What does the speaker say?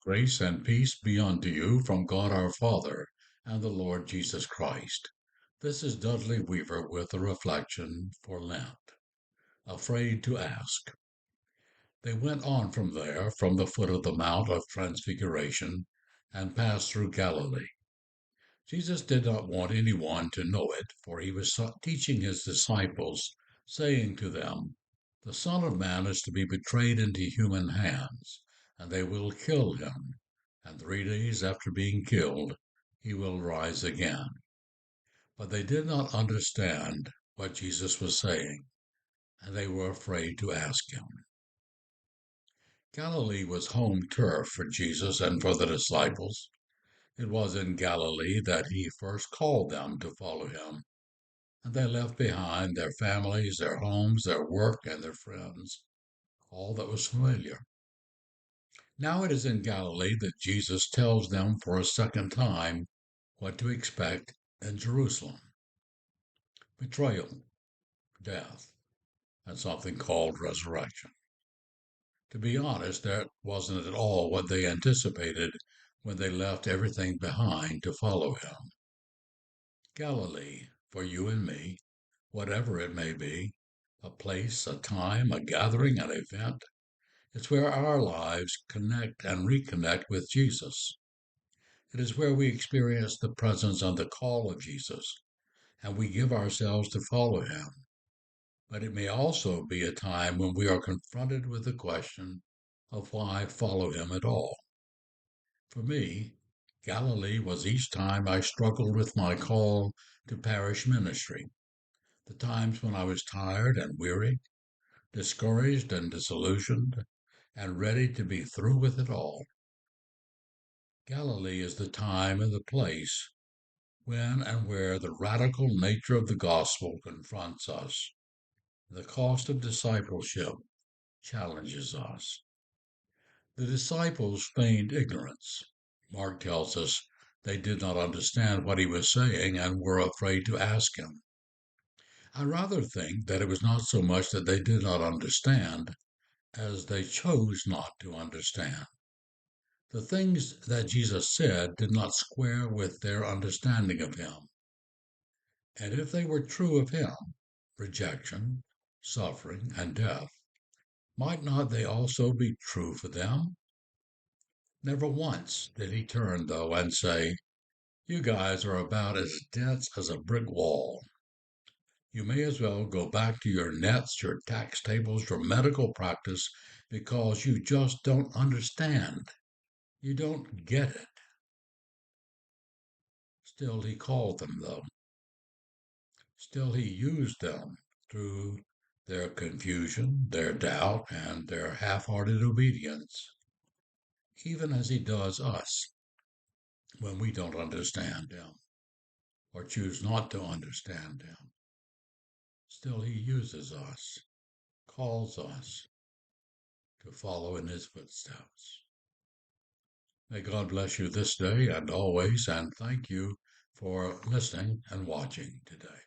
Grace and peace be unto you from God our Father and the Lord Jesus Christ. This is Dudley Weaver with a reflection for Lent. Afraid to ask. They went on from there, from the foot of the Mount of Transfiguration, and passed through Galilee. Jesus did not want anyone to know it, for he was teaching his disciples, saying to them, "The Son of Man is to be betrayed into human hands, and they will kill him, and 3 days after being killed, he will rise again." But they did not understand what Jesus was saying, and they were afraid to ask him. Galilee was home turf for Jesus and for the disciples. It was in Galilee that he first called them to follow him, and they left behind their families, their homes, their work, and their friends, all that was familiar. Now it is in Galilee that Jesus tells them for a second time what to expect in Jerusalem: betrayal, death, and something called resurrection. To be honest, that wasn't at all what they anticipated when they left everything behind to follow him. Galilee, for you and me, whatever it may be, a place, a time, a gathering, an event, it's where our lives connect and reconnect with Jesus. It is where we experience the presence and the call of Jesus, and we give ourselves to follow him. But it may also be a time when we are confronted with the question of why follow him at all. For me, Galilee was each time I struggled with my call to parish ministry, the times when I was tired and weary, discouraged and disillusioned, and ready to be through with it all. Galilee is the time and the place when and where the radical nature of the gospel confronts us. The cost of discipleship challenges us. The disciples feigned ignorance. Mark tells us they did not understand what he was saying and were afraid to ask him. I rather think that it was not so much that they did not understand as they chose not to understand. The things that Jesus said did not square with their understanding of him. And if they were true of him, rejection, suffering, and death, might not they also be true for them? Never once did he turn, though, and say, "You guys are about as dense as a brick wall. You may as well go back to your nets, your tax tables, your medical practice, because you just don't understand. You don't get it." Still, he called them, though. Still, he used them through their confusion, their doubt, and their half hearted obedience, even as he does us when we don't understand him or choose not to understand him. Still, he uses us, calls us to follow in his footsteps. May God bless you this day and always, and thank you for listening and watching today.